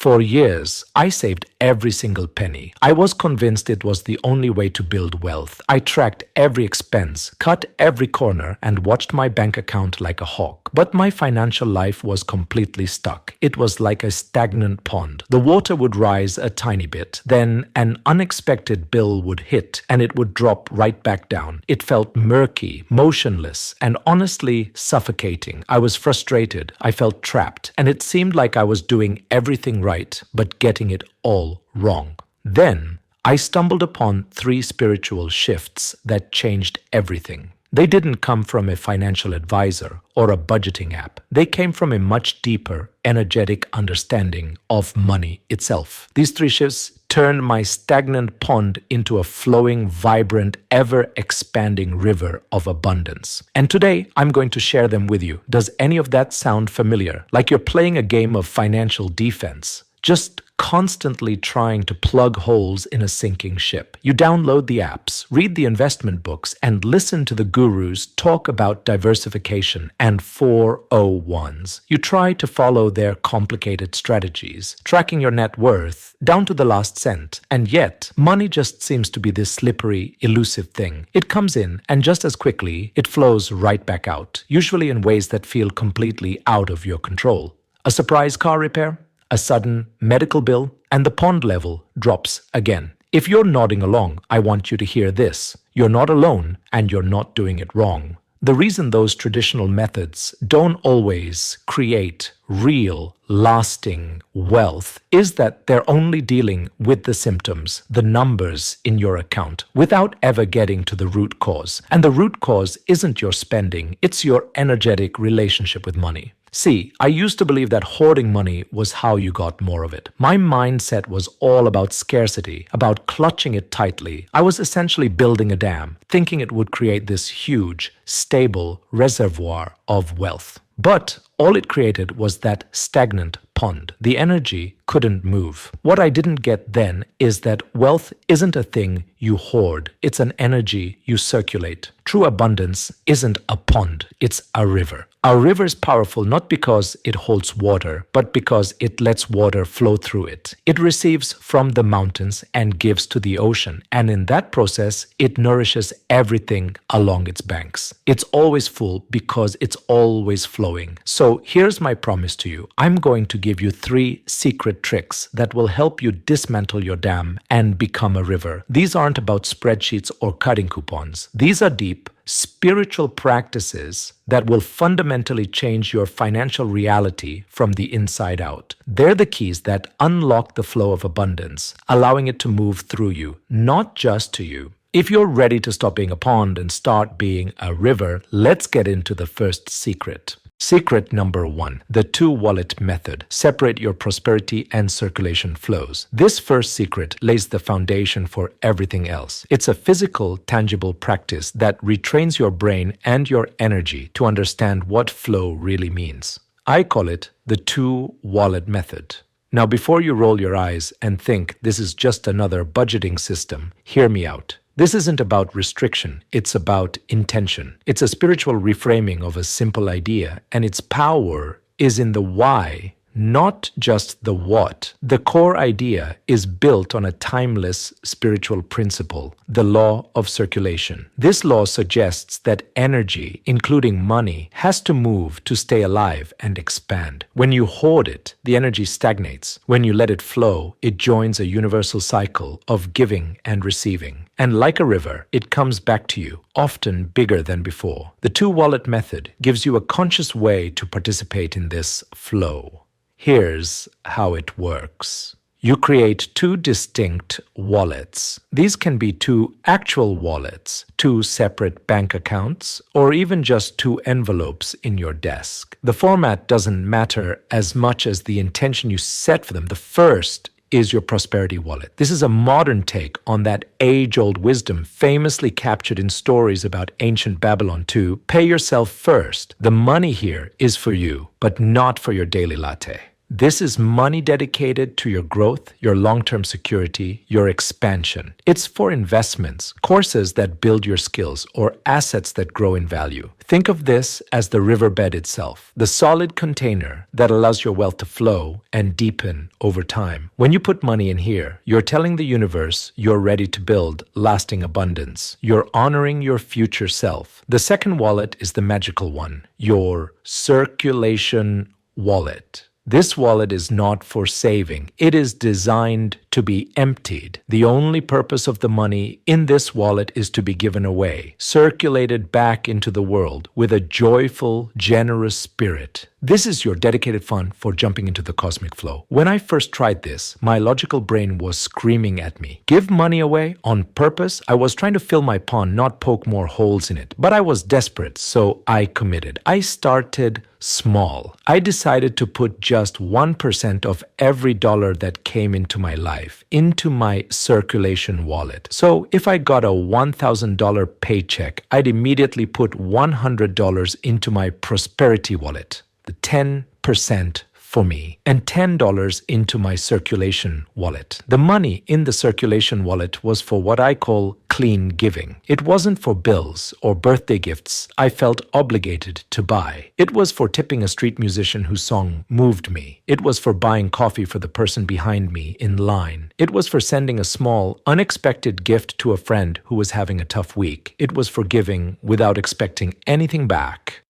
For years, I saved every single penny. I was convinced it was the only way to build wealth. I tracked every expense, cut every corner, and watched my bank account like a hawk. But my financial life was completely stuck. It was like a stagnant pond. The water would rise a tiny bit, then an unexpected bill would hit, and it would drop right back down. It felt murky, motionless, and honestly suffocating. I was frustrated. I felt trapped, and it seemed like I was doing everything right, but getting it all wrong. Then I stumbled upon 3 spiritual shifts that changed everything. They didn't come from a financial advisor or a budgeting app. They came from a much deeper, energetic understanding of money itself. These 3 shifts turned my stagnant pond into a flowing, vibrant, ever-expanding river of abundance. And today, I'm going to share them with you. Does any of that sound familiar? Like you're playing a game of financial defense, just constantly trying to plug holes in a sinking ship. You download the apps, read the investment books, and listen to the gurus talk about diversification and 401s. You try to follow their complicated strategies, tracking your net worth down to the last cent. And yet, money just seems to be this slippery, elusive thing. It comes in, and just as quickly, it flows right back out, usually in ways that feel completely out of your control. A surprise car repair? A sudden medical bill, and the pond level drops again. If you're nodding along, I want you to hear this. You're not alone, and you're not doing it wrong. The reason those traditional methods don't always create real, lasting wealth is that they're only dealing with the symptoms, the numbers in your account, without ever getting to the root cause. And the root cause isn't your spending, it's your energetic relationship with money. See, I used to believe that hoarding money was how you got more of it. My mindset was all about scarcity, about clutching it tightly. I was essentially building a dam, thinking it would create this huge, stable reservoir of wealth. But all it created was that stagnant pond. The energy couldn't move. What I didn't get then is that wealth isn't a thing you hoard. It's an energy you circulate. True abundance isn't a pond. It's a river. A river is powerful not because it holds water, but because it lets water flow through it. It receives from the mountains and gives to the ocean. And in that process, it nourishes everything along its banks. It's always full because it's always flowing. So here's my promise to you. I'm going to give you 3 secret tricks that will help you dismantle your dam and become a river. These aren't about spreadsheets or cutting coupons. These are deep, spiritual practices that will fundamentally change your financial reality from the inside out. They're the keys that unlock the flow of abundance, allowing it to move through you, not just to you. If you're ready to stop being a pond and start being a river, let's get into the first secret. Secret number 1, the 2-wallet method. Separate your prosperity and circulation flows. This first secret lays the foundation for everything else. It's a physical, tangible practice that retrains your brain and your energy to understand what flow really means. I call it the 2-wallet method. Now, before you roll your eyes and think this is just another budgeting system, hear me out. This isn't about restriction, it's about intention. It's a spiritual reframing of a simple idea, and its power is in the why, not just the what. The core idea is built on a timeless spiritual principle, the law of circulation. This law suggests that energy, including money, has to move to stay alive and expand. When you hoard it, the energy stagnates. When you let it flow, it joins a universal cycle of giving and receiving. And like a river, it comes back to you, often bigger than before. The 2-wallet method gives you a conscious way to participate in this flow. Here's how it works. You create 2 distinct wallets. These can be 2 actual wallets, 2 separate bank accounts, or even just 2 envelopes in your desk. The format doesn't matter as much as the intention you set for them. The first is your prosperity wallet. This is a modern take on that age-old wisdom famously captured in stories about ancient Babylon too. Pay yourself first. The money here is for you, but not for your daily latte. This is money dedicated to your growth, your long-term security, your expansion. It's for investments, courses that build your skills, or assets that grow in value. Think of this as the riverbed itself, the solid container that allows your wealth to flow and deepen over time. When you put money in here, you're telling the universe you're ready to build lasting abundance. You're honoring your future self. The second wallet is the magical one, your circulation wallet. This wallet is not for saving. It is designed to be emptied. The only purpose of the money in this wallet is to be given away, circulated back into the world with a joyful, generous spirit. This is your dedicated fund for jumping into the cosmic flow. When I first tried this, my logical brain was screaming at me. Give money away on purpose? I was trying to fill my pond, not poke more holes in it. But I was desperate, so I committed. I started small. I decided to put just 1% of every dollar that came into my life into my circulation wallet. So if I got a $1,000 paycheck, I'd immediately put $100 into my prosperity wallet, the 10% for me, and $10 into my circulation wallet. The money in the circulation wallet was for what I call clean giving. It wasn't for bills or birthday gifts I felt obligated to buy. It was for tipping a street musician whose song moved me. It was for buying coffee for the person behind me in line. It was for sending a small, unexpected gift to a friend who was having a tough week. It was for giving without expecting anything back.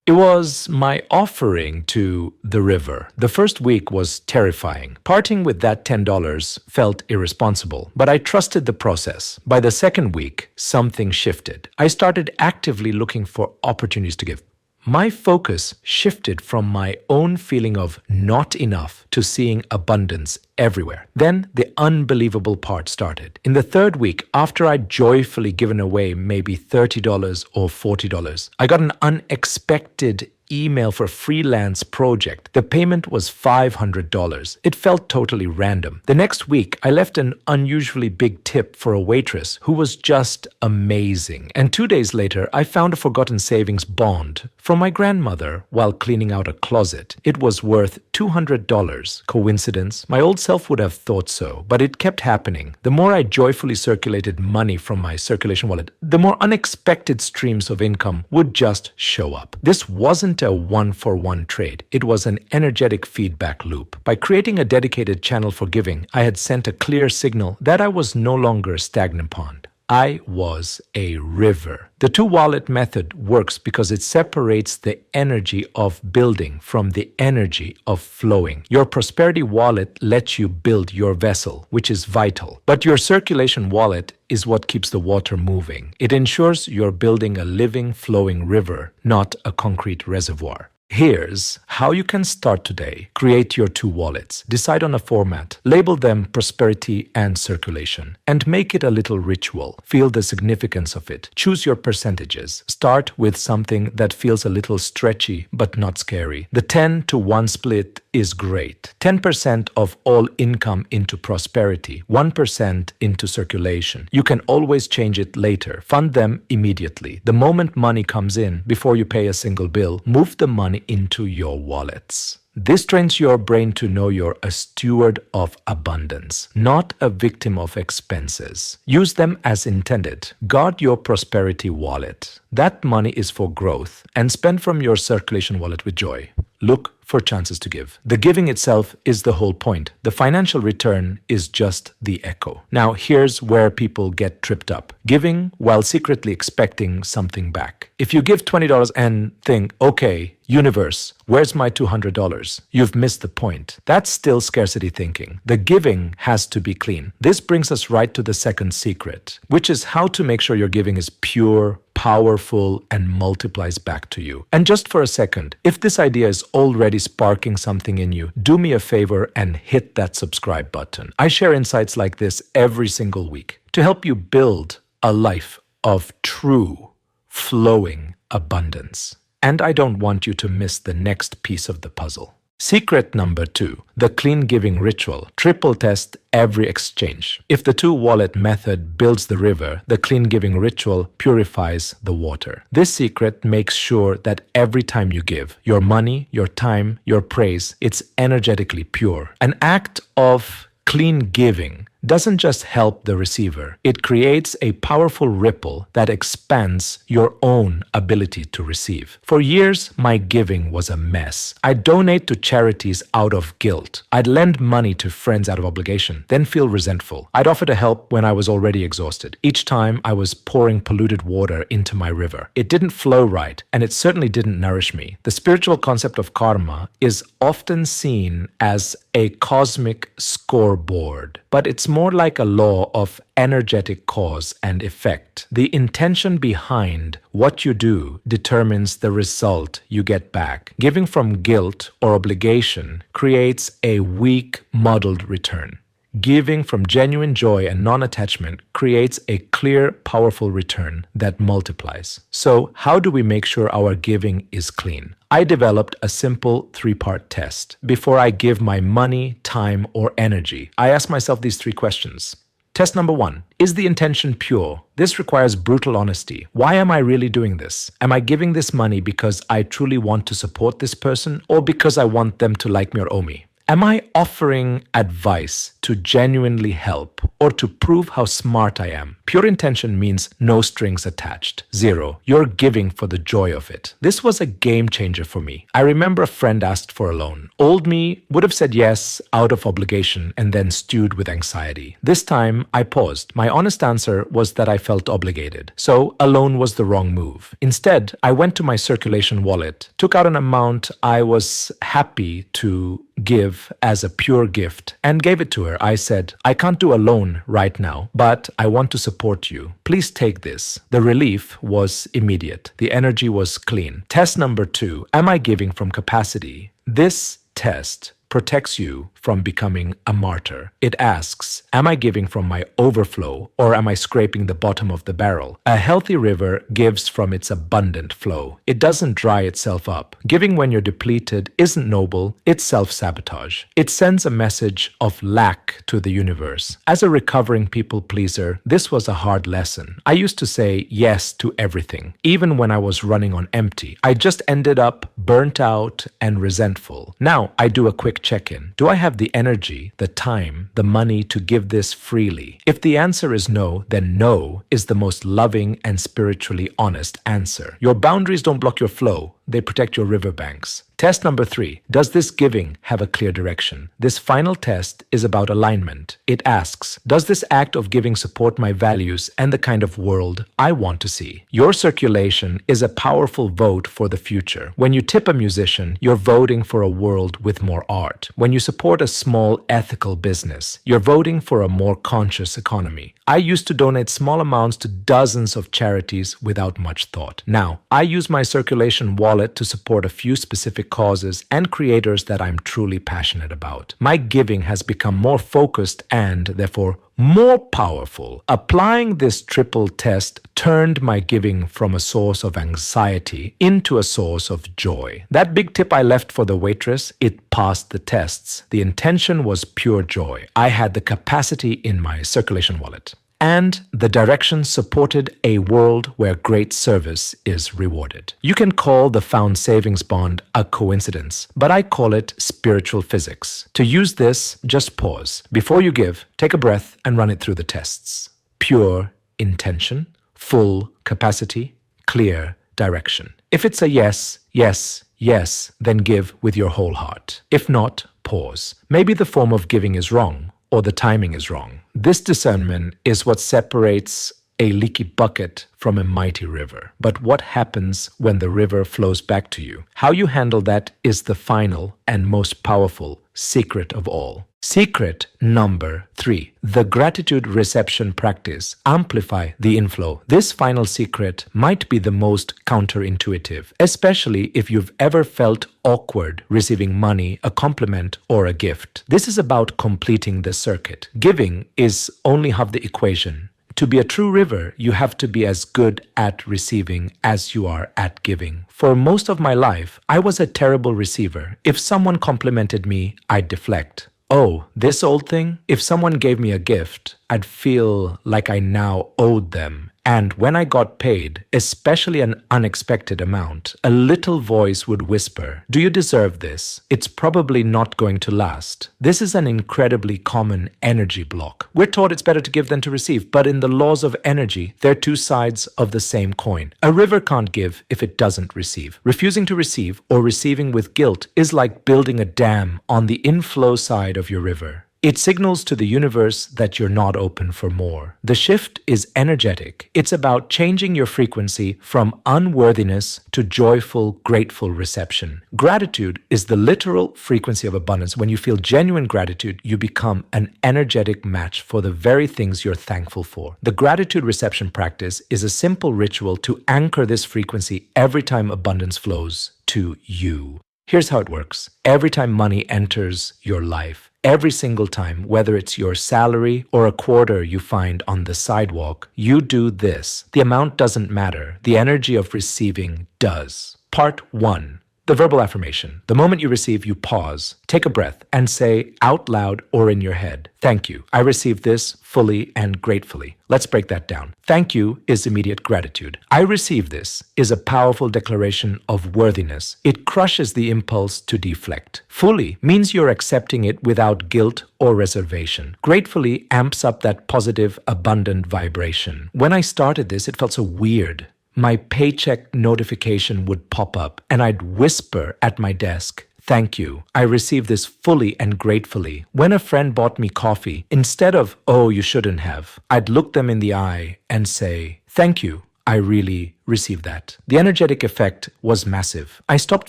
It was my offering to the river. The first week was terrifying. Parting with that $10 felt irresponsible, but I trusted the process. By the second week, something shifted. I started actively looking for opportunities to give. My focus shifted from my own feeling of not enough to seeing abundance everywhere. Then the unbelievable part started. In the third week, after I'd joyfully given away maybe $30 or $40, I got an unexpected email for a freelance project. The payment was $500. It felt totally random. The next week, I left an unusually big tip for a waitress who was just amazing. And 2 days later, I found a forgotten savings bond from my grandmother while cleaning out a closet. It was worth $200. Coincidence? My old self would have thought so, but it kept happening. The more I joyfully circulated money from my circulation wallet, the more unexpected streams of income would just show up. This wasn't a one-for-one trade. It was an energetic feedback loop. By creating a dedicated channel for giving, I had sent a clear signal that I was no longer a stagnant pond. I was a river. The two-wallet method works because it separates the energy of building from the energy of flowing. Your prosperity wallet lets you build your vessel, which is vital. But your circulation wallet is what keeps the water moving. It ensures you're building a living, flowing river, not a concrete reservoir. Here's how you can start today. Create your two wallets. Decide on a format. Label them prosperity and circulation. And make it a little ritual. Feel the significance of it. Choose your percentages. Start with something that feels a little stretchy but not scary. The 10-to-1 split is great. 10% of all income into prosperity. 1% into circulation. You can always change it later. Fund them immediately. The moment money comes in, before you pay a single bill, move the money into your wallets. This trains your brain to know you're a steward of abundance, not a victim of expenses. Use them as intended. Guard your prosperity wallet. That money is for growth, and spend from your circulation wallet with joy. Look for chances to give. The giving itself is the whole point. The financial return is just the echo. Now, here's where people get tripped up. Giving while secretly expecting something back. If you give $20 and think, okay, universe, where's my $200? You've missed the point. That's still scarcity thinking. The giving has to be clean. This brings us right to the second secret, which is how to make sure your giving is pure, powerful, and multiplies back to you. And just for a second, if this idea is already sparking something in you, do me a favor and hit that subscribe button. I share insights like this every single week to help you build a life of true, flowing abundance. And I don't want you to miss the next piece of the puzzle. Secret number 2, the clean giving ritual. Triple test every exchange. If the two wallet method builds the river, the clean giving ritual purifies the water. This secret makes sure that every time you give, your money, your time, your praise, it's energetically pure. An act of clean giving doesn't just help the receiver, it creates a powerful ripple that expands your own ability to receive. For years, my giving was a mess. I'd donate to charities out of guilt. I'd lend money to friends out of obligation, then feel resentful. I'd offer to help when I was already exhausted. Each time, I was pouring polluted water into my river. It didn't flow right, and it certainly didn't nourish me. The spiritual concept of karma is often seen as a cosmic scoreboard, but it's more like a law of energetic cause and effect. The intention behind what you do determines the result you get back. Giving from guilt or obligation creates a weak, muddled return. Giving from genuine joy and non-attachment creates a clear, powerful return that multiplies. So, how do we make sure our giving is clean? I developed a simple 3-part test. Before I give my money, time, or energy, I ask myself these 3 questions. Test number 1. Is the intention pure? This requires brutal honesty. Why am I really doing this? Am I giving this money because I truly want to support this person or because I want them to like me or owe me? Am I offering advice to genuinely help or to prove how smart I am? Pure intention means no strings attached. 0. You're giving for the joy of it. This was a game changer for me. I remember a friend asked for a loan. Old me would have said yes out of obligation and then stewed with anxiety. This time, I paused. My honest answer was that I felt obligated. So, a loan was the wrong move. Instead, I went to my Circulation wallet, took out an amount I was happy to give as a pure gift and gave it to her. I said, I can't do a loan right now, but I want to support you. Please take this. The relief was immediate. The energy was clean. Test number 2, am I giving from capacity? This test protects you from becoming a martyr. It asks, am I giving from my overflow or am I scraping the bottom of the barrel? A healthy river gives from its abundant flow. It doesn't dry itself up. Giving when you're depleted isn't noble, it's self-sabotage. It sends a message of lack to the universe. As a recovering people pleaser, this was a hard lesson. I used to say yes to everything, even when I was running on empty. I just ended up burnt out and resentful. Now I do a quick check-in. Do I have the energy, the time, the money to give this freely? If the answer is no, then no is the most loving and spiritually honest answer. Your boundaries don't block your flow, they protect your riverbanks. Test number 3, does this giving have a clear direction? This final test is about alignment. It asks, does this act of giving support my values and the kind of world I want to see? Your circulation is a powerful vote for the future. When you tip a musician, you're voting for a world with more art. When you support a small ethical business, you're voting for a more conscious economy. I used to donate small amounts to dozens of charities without much thought. Now, I use my Circulation wallet to support a few specific causes and creators that I'm truly passionate about. My giving has become more focused and, therefore, more powerful. Applying this triple test turned my giving from a source of anxiety into a source of joy. That big tip I left for the waitress, it passed the tests. The intention was pure joy. I had the capacity in my Circulation wallet. And the direction supported a world where great service is rewarded. You can call the found savings bond a coincidence, but I call it spiritual physics. To use this, just pause. Before you give, take a breath and run it through the tests. Pure intention, full capacity, clear direction. If it's a yes, yes, yes, then give with your whole heart. If not, pause. Maybe the form of giving is wrong, or the timing is wrong. This discernment is what separates a leaky bucket from a mighty river. But what happens when the river flows back to you? How you handle that is the final and most powerful secret of all. Secret number 3, the gratitude reception practice. Amplify the inflow. This final secret might be the most counterintuitive, especially if you've ever felt awkward receiving money, a compliment, or a gift. This is about completing the circuit. Giving is only half the equation. To be a true river, you have to be as good at receiving as you are at giving. For most of my life, I was a terrible receiver. If someone complimented me, I'd deflect. Oh, this old thing? If someone gave me a gift, I'd feel like I now owed them. And when I got paid, especially an unexpected amount, a little voice would whisper, "Do you deserve this? It's probably not going to last." This is an incredibly common energy block. We're taught it's better to give than to receive, but in the laws of energy, they're two sides of the same coin. A river can't give if it doesn't receive. Refusing to receive or receiving with guilt is like building a dam on the inflow side of your river. It signals to the universe that you're not open for more. The shift is energetic. It's about changing your frequency from unworthiness to joyful, grateful reception. Gratitude is the literal frequency of abundance. When you feel genuine gratitude, you become an energetic match for the very things you're thankful for. The gratitude reception practice is a simple ritual to anchor this frequency every time abundance flows to you. Here's how it works. Every time money enters your life, every single time, whether it's your salary or a quarter you find on the sidewalk, you do this. The amount doesn't matter. The energy of receiving does. Part 1. The verbal affirmation. The moment you receive, you pause, take a breath, and say out loud or in your head, "Thank you. I receive this fully and gratefully." Let's break that down. Thank you is immediate gratitude. I receive this is a powerful declaration of worthiness. It crushes the impulse to deflect. Fully means you're accepting it without guilt or reservation. Gratefully amps up that positive, abundant vibration. When I started this, it felt so weird. My paycheck notification would pop up and I'd whisper at my desk, "Thank you. I receive this fully and gratefully." When a friend bought me coffee, instead of, "Oh, you shouldn't have," I'd look them in the eye and say, "Thank you. I really received that." The energetic effect was massive. I stopped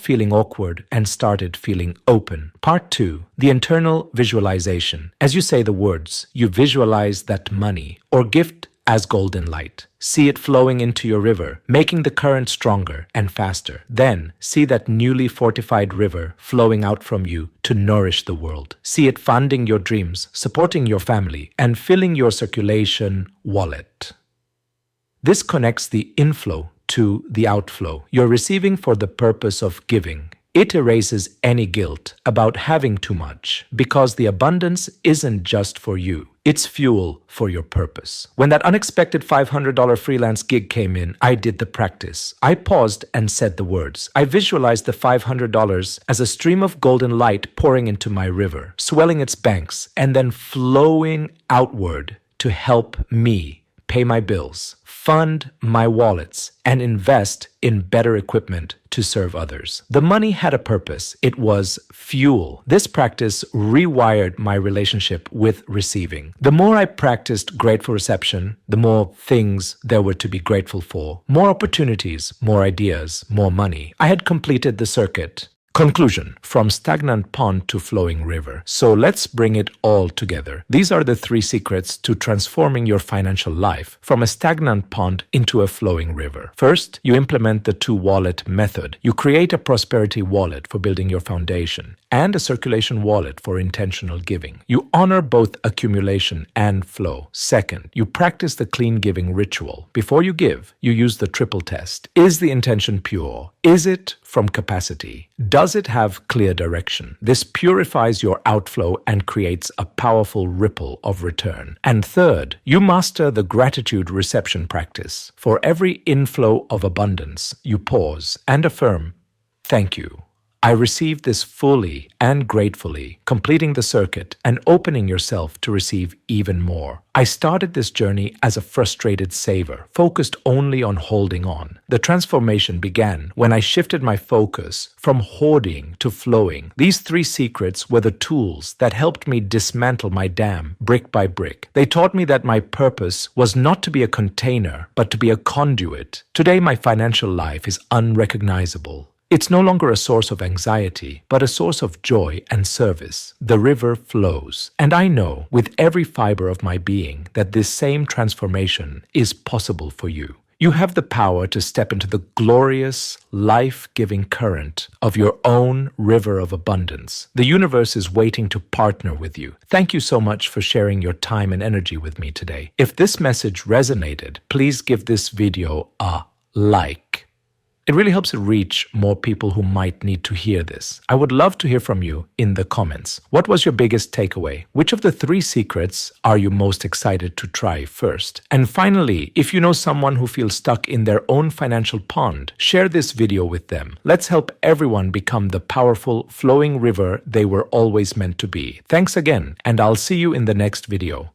feeling awkward and started feeling open. Part 2, the internal visualization. As you say the words, you visualize that money or gift as golden light. See it flowing into your river, making the current stronger and faster. Then see that newly fortified river flowing out from you to nourish the world. See it funding your dreams, supporting your family, and filling your circulation wallet. This connects the inflow to the outflow. You're receiving for the purpose of giving. It erases any guilt about having too much because the abundance isn't just for you. It's fuel for your purpose. When that unexpected $500 freelance gig came in, I did the practice. I paused and said the words. I visualized the $500 as a stream of golden light pouring into my river, swelling its banks, and then flowing outward to help me pay my bills, fund my wallets, and invest in better equipment to serve others. The money had a purpose. It was fuel. This practice rewired my relationship with receiving. The more I practiced grateful reception, the more things there were to be grateful for. More opportunities, more ideas, more money. I had completed the circuit. Conclusion: from stagnant pond to flowing river. So let's bring it all together. These are the 3 secrets to transforming your financial life from a stagnant pond into a flowing river. First, you implement the 2-wallet method. You create a prosperity wallet for building your foundation and a circulation wallet for intentional giving. You honor both accumulation and flow. Second, you practice the clean giving ritual. Before you give, you use the triple test. Is the intention pure? Is it from capacity? Does it have clear direction? This purifies your outflow and creates a powerful ripple of return. And third, you master the gratitude reception practice. For every inflow of abundance, you pause and affirm, "Thank you. I received this fully and gratefully," completing the circuit and opening yourself to receive even more. I started this journey as a frustrated saver, focused only on holding on. The transformation began when I shifted my focus from hoarding to flowing. These 3 secrets were the tools that helped me dismantle my dam brick by brick. They taught me that my purpose was not to be a container, but to be a conduit. Today, my financial life is unrecognizable. It's no longer a source of anxiety, but a source of joy and service. The river flows, and I know with every fiber of my being that this same transformation is possible for you. You have the power to step into the glorious, life-giving current of your own river of abundance. The universe is waiting to partner with you. Thank you so much for sharing your time and energy with me today. If this message resonated, please give this video a like. It really helps it reach more people who might need to hear this. I would love to hear from you in the comments. What was your biggest takeaway? Which of the 3 secrets are you most excited to try first? And finally, if you know someone who feels stuck in their own financial pond, share this video with them. Let's help everyone become the powerful, flowing river they were always meant to be. Thanks again, and I'll see you in the next video.